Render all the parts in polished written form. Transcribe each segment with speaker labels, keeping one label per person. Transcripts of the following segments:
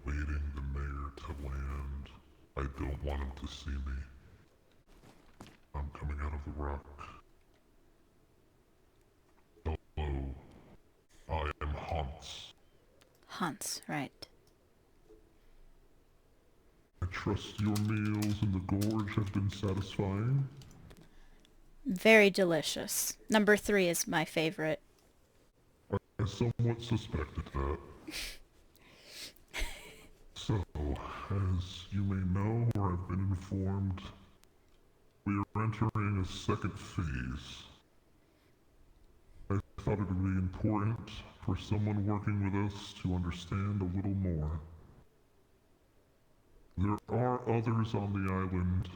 Speaker 1: awaiting the mayor to land. I don't want him to see me. I'm coming out of the rock. Hello. I am Hans.
Speaker 2: Hans, right.
Speaker 1: I trust your meals in the gorge have been satisfying.
Speaker 2: Very delicious. Number 3 is my favorite.
Speaker 1: I somewhat suspected that. So, as you may know or have been informed, we are entering a second phase. I thought it would be important for someone working with us to understand a little more. There are others on the island,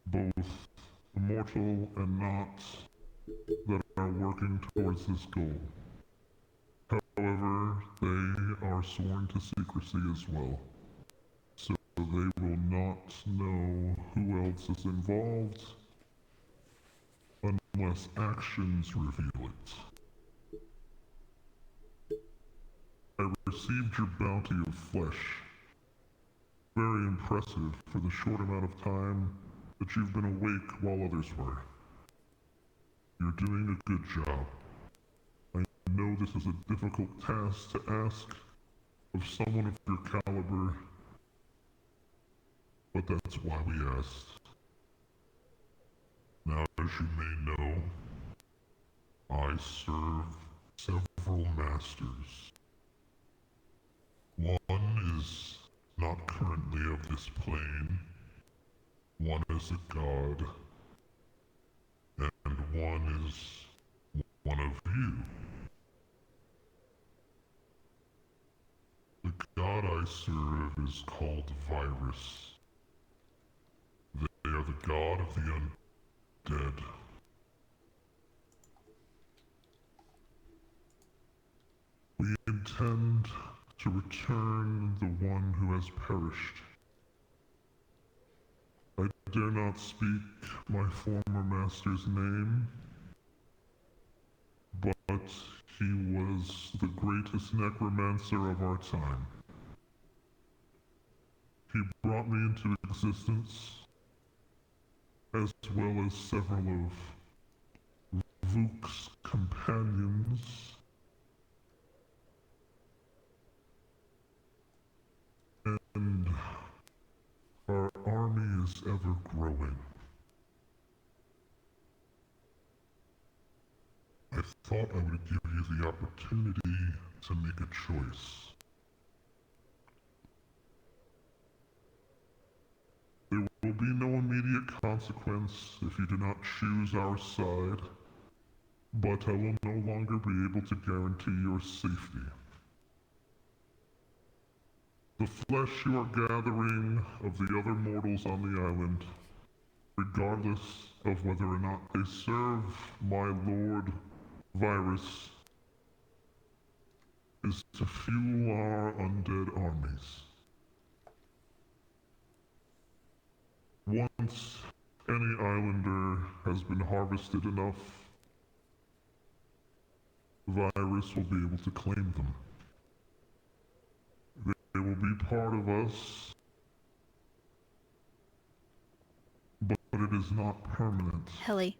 Speaker 1: both immortal and not, that are working towards this goal. However, they are sworn to secrecy as well, so they will not know who else is involved unless actions reveal it. I received your bounty of flesh. Very impressive for the short amount of time that you've been awake while others were. You're doing a good job. I know this is a difficult task to ask of someone of your caliber, but that's why we asked. Now, as you may know, I serve several masters. One is not currently of this plane, one is a god, and one is one of you. The god I serve is called Virus. They are the god of the undead. We intend to return the one who has perished. I dare not speak my former master's name, but he was the greatest necromancer of our time. He brought me into existence, as well as several of Vuk's companions, and our army is ever growing. I thought I would give you the opportunity to make a choice. There will be no immediate consequence if you do not choose our side, but I will no longer be able to guarantee your safety. The flesh you are gathering of the other mortals on the island, regardless of whether or not they serve my lord Virus, is to fuel our undead armies. Once any islander has been harvested enough, Virus will be able to claim them. They will be part of us, but it is not permanent.
Speaker 2: Helly.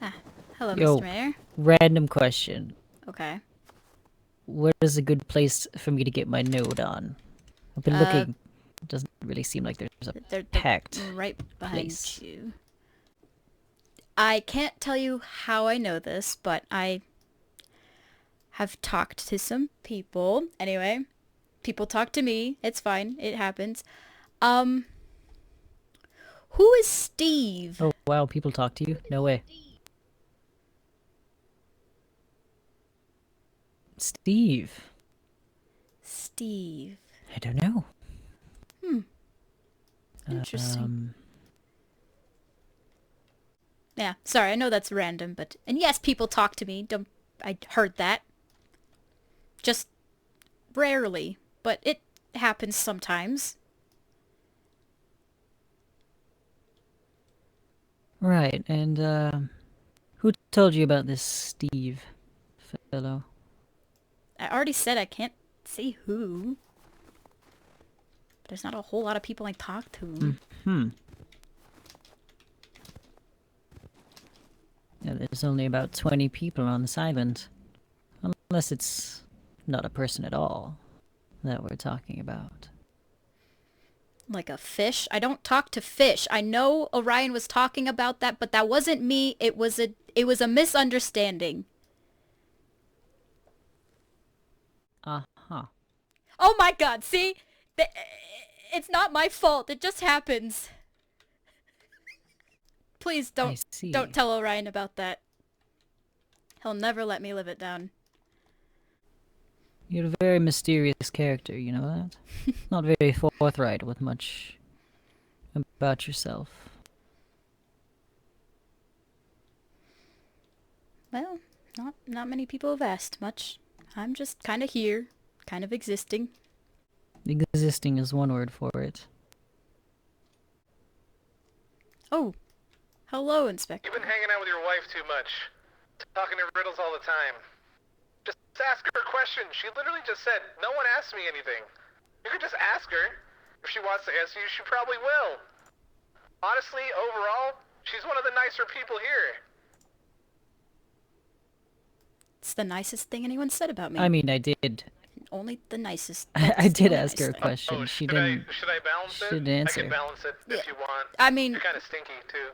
Speaker 2: Ah, hello,
Speaker 3: Yo.
Speaker 2: Mr. Mayor.
Speaker 3: Random question.
Speaker 2: Okay.
Speaker 3: Where is a good place for me to get my node on? I've been looking. It doesn't really seem like there's a
Speaker 2: They're
Speaker 3: packed
Speaker 2: right behind
Speaker 3: place.
Speaker 2: you. I can't tell you how I know this, but I have talked to some people. Anyway, people talk to me. It's fine. It happens. Who is Steve?
Speaker 3: Oh, wow, people talk to you? No way. Steve.
Speaker 2: Steve.
Speaker 3: I don't know.
Speaker 2: Interesting. Yeah, sorry, I know that's random, but... And yes, people talk to me. Don't... I heard that. Just rarely, but it happens sometimes.
Speaker 3: Right, and, who told you about this Steve fellow.
Speaker 2: I already said I can't say who. There's not a whole lot of people I talk to.
Speaker 3: Yeah, there's only about 20 people on this island. Unless it's not a person at all that we're talking about.
Speaker 2: Like a fish? I don't talk to fish. I know Orion was talking about that, but that wasn't me. It was a misunderstanding.
Speaker 3: Uh-huh.
Speaker 2: Oh my god, see? It's not my fault. It just happens. Please
Speaker 3: I see.
Speaker 2: don't tell Orion about that. He'll never let me live it down.
Speaker 3: You're a very mysterious character, you know that? Not very forthright with much about yourself.
Speaker 2: Well, not many people have asked much. I'm just kind of here, kind of existing.
Speaker 3: Existing is one word for it.
Speaker 2: Oh, hello, Inspector.
Speaker 4: You've been hanging out with your wife too much. Talking in riddles all the time. Just ask her a question. She literally just said, no one asked me anything. You could just ask her. If she wants to answer you, she probably will. Honestly, overall, she's one of the nicer people here.
Speaker 2: It's the nicest thing anyone said about me.
Speaker 3: I mean, I did.
Speaker 2: Only the nicest.
Speaker 3: I
Speaker 2: That's the
Speaker 3: did
Speaker 2: only
Speaker 3: ask her a
Speaker 2: nice thing.
Speaker 3: question.
Speaker 4: Oh,
Speaker 3: She
Speaker 4: should
Speaker 3: didn't.
Speaker 4: should I balance
Speaker 3: she
Speaker 4: it?
Speaker 3: didn't
Speaker 4: I
Speaker 3: answer.
Speaker 4: can balance it if you want.
Speaker 2: I mean,
Speaker 4: You're kind of stinky, too.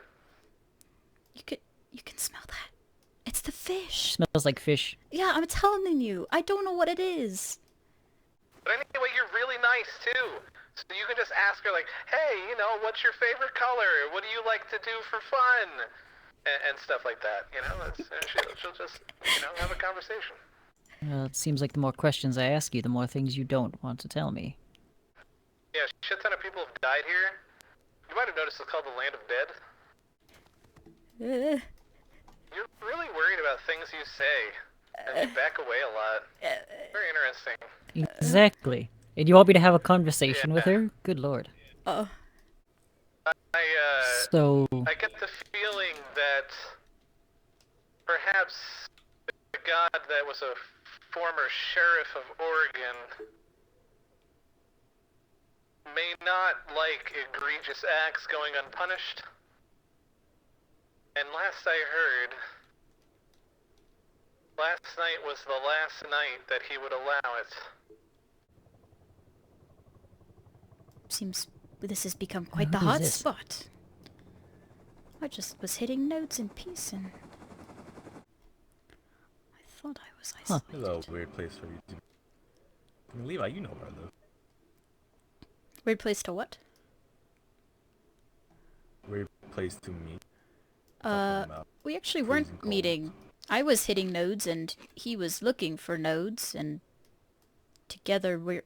Speaker 2: you can smell that. It's the fish.
Speaker 3: Smells like fish.
Speaker 2: Yeah, I'm telling you. I don't know what it is.
Speaker 4: But anyway, you're really nice, too. So you can just ask her, like, hey, you know, what's your favorite color? What do you like to do for fun? And stuff like that, you know? She'll just, you know, have a conversation.
Speaker 3: It seems like the more questions I ask you, the more things you don't want to tell me.
Speaker 4: Yeah, a shit ton of people have died here. You might have noticed it's called the Land of Dead. You're really worried about things you say, and you back away a lot. Very interesting.
Speaker 3: Exactly. And you want me to have a conversation with her? Good lord.
Speaker 2: Oh.
Speaker 3: So,
Speaker 4: I get the feeling that perhaps the god that was a former sheriff of Oregon may not like egregious acts going unpunished. And last I heard, last night was the last night that he would allow it.
Speaker 2: Seems this has become quite the
Speaker 3: Who's
Speaker 2: hot
Speaker 3: this?
Speaker 2: spot. I just was hitting notes in peace and I thought I was isolated.
Speaker 5: Hello, weird place for you to... I mean, Levi, you know where I live.
Speaker 2: Weird place to what?
Speaker 5: Weird place to meet.
Speaker 2: We actually
Speaker 5: freezing
Speaker 2: weren't
Speaker 5: cold.
Speaker 2: meeting. I was hitting nodes and he was looking for nodes and together we're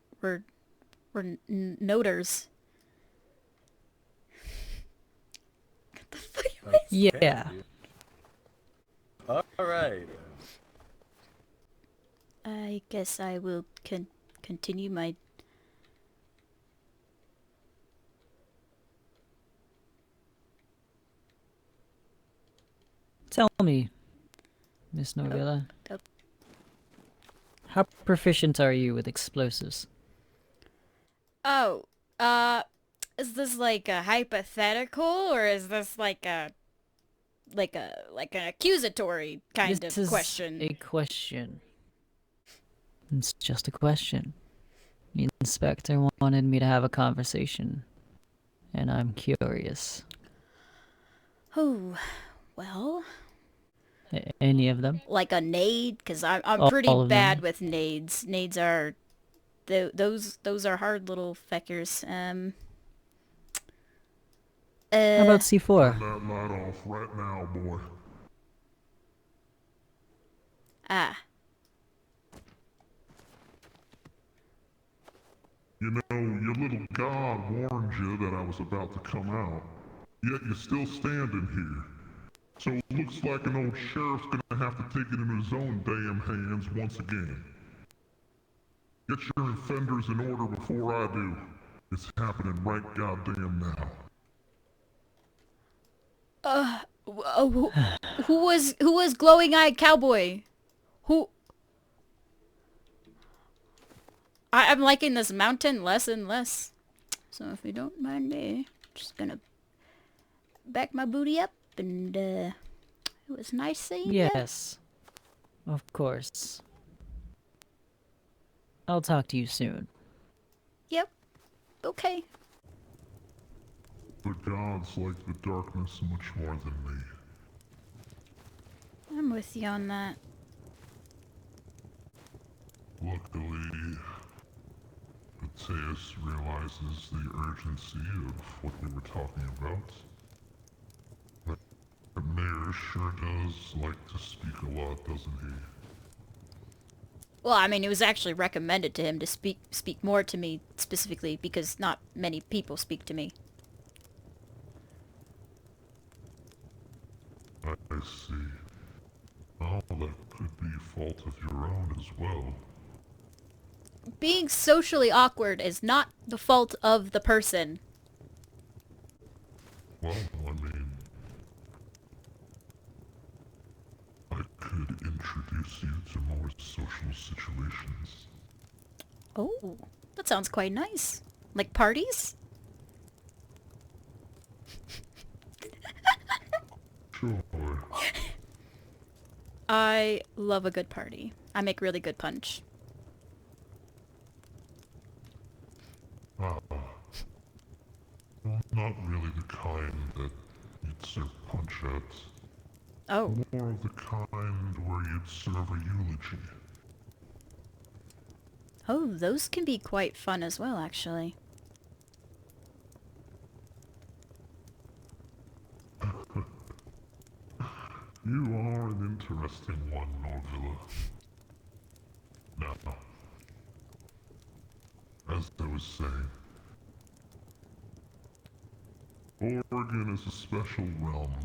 Speaker 2: noders. What the fuck?
Speaker 3: yeah.
Speaker 5: Alright.
Speaker 2: I guess I will continue my...
Speaker 3: Tell me, Miss Novilla.
Speaker 2: oh.
Speaker 3: How proficient are you with explosives?
Speaker 2: Oh, is this like a hypothetical or is this like an accusatory kind
Speaker 3: This
Speaker 2: of
Speaker 3: is
Speaker 2: question?
Speaker 3: a question. It's just a question. The inspector wanted me to have a conversation, and I'm curious.
Speaker 2: Oh, well,
Speaker 3: Any of them?
Speaker 2: like a nade, because I'm
Speaker 3: All
Speaker 2: pretty
Speaker 3: of
Speaker 2: bad
Speaker 3: them.
Speaker 2: with nades. Nades are those are hard little feckers.
Speaker 3: How about C4?
Speaker 1: Turn that light off right now, boy.
Speaker 2: Ah.
Speaker 1: You know, your little god warned you that I was about to come out. Yet you're still standing here. So it looks like an old sheriff's gonna have to take it into his own damn hands once again. Get your offenders in order before I do. It's happening right goddamn now.
Speaker 2: Who was glowing-eyed cowboy? Who I'm liking this mountain less and less. So if you don't mind me, just gonna back my booty up and it was nice seeing you.
Speaker 3: Yes, of course. I'll talk to you soon.
Speaker 2: Yep. Okay.
Speaker 1: The gods like the darkness much more than me.
Speaker 2: I'm with you on that.
Speaker 1: Luckily, Mateus realizes the urgency of what we were talking about. The mayor sure does like to speak a lot, doesn't he?
Speaker 2: Well, I mean, it was actually recommended to him to speak more to me specifically because not many people speak to me.
Speaker 1: I see. Oh, that could be fault of your own as well.
Speaker 2: Being socially awkward is not the fault of the person.
Speaker 1: Well, I mean, I could introduce you to more social situations.
Speaker 2: Oh, that sounds quite nice. Like parties?
Speaker 1: Sure.
Speaker 2: I love a good party. I make really good punch.
Speaker 1: Ah. Well, not really the kind that you'd serve punch at.
Speaker 2: Oh.
Speaker 1: More of the kind where you'd serve a eulogy.
Speaker 2: Oh, those can be quite fun as well, actually.
Speaker 1: You are an interesting one, Norvilla. Now, as I was saying, Oregon is a special realm.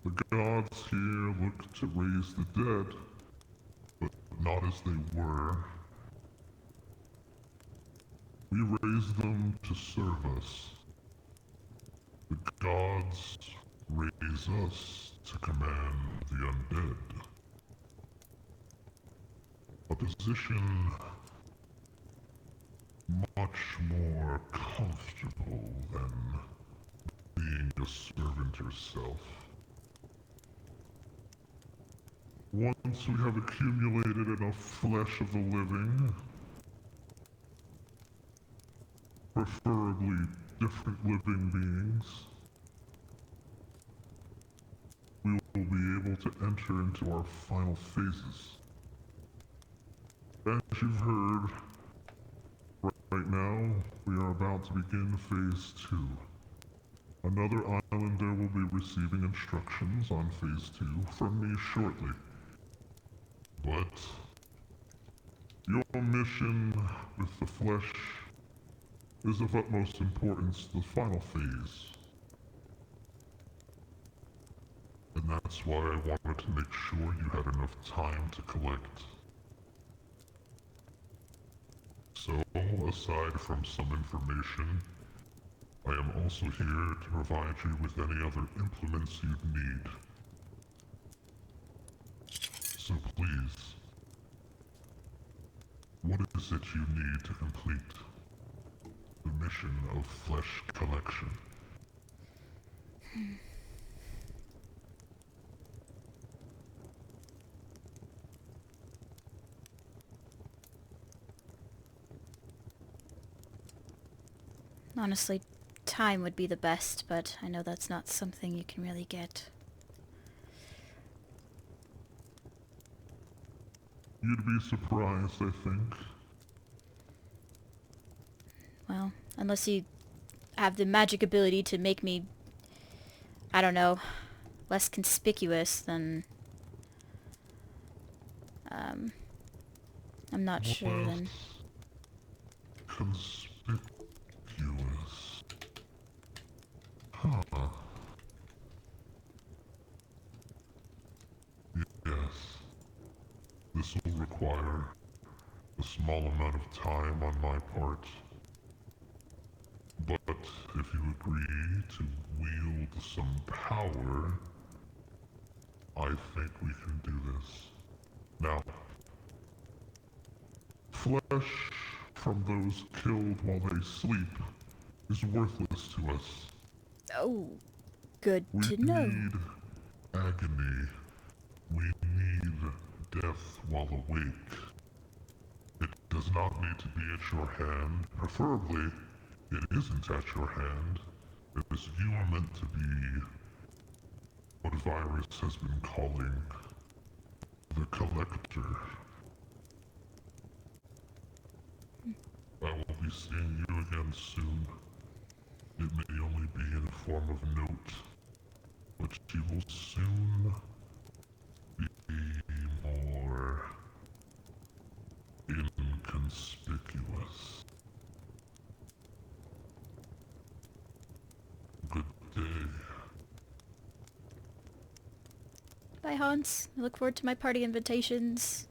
Speaker 1: The gods here look to raise the dead, but not as they were. We raise them to serve us. The gods raise us to command the undead. A position much more comfortable than being a servant yourself. Once we have accumulated enough flesh of the living, preferably different living beings, we will be able to enter into our final phases. As you've heard, right now, we are about to begin phase 2. Another islander will be receiving instructions on phase 2 from me shortly. But your mission with the flesh is of utmost importance to the final phase. And that's why I wanted to make sure you had enough time to collect. So, aside from some information, I am also here to provide you with any other implements you'd need. So please, what is it you need to complete the mission of flesh collection?
Speaker 2: Honestly, time would be the best, but I know that's not something you can really get.
Speaker 1: You'd be surprised, I think.
Speaker 2: Well, unless you have the magic ability to make me, I don't know, less conspicuous, then I'm not sure then.
Speaker 1: Conspicuous. Huh. Yes. This will require a small amount of time on my part. But if you agree to wield some power, I think we can do this. Now, Flesh from those killed while they sleep is worthless to us.
Speaker 2: Oh, good
Speaker 1: We
Speaker 2: to know.
Speaker 1: need agony. We need death while awake. It does not need to be at your hand. Preferably, it isn't at your hand, because you are meant to be what Virus has been calling the Collector. I will be seeing you again soon. It may only be in the form of note, but you will soon be more inconspicuous. Good day.
Speaker 2: Bye, Hans. I look forward to my party invitations.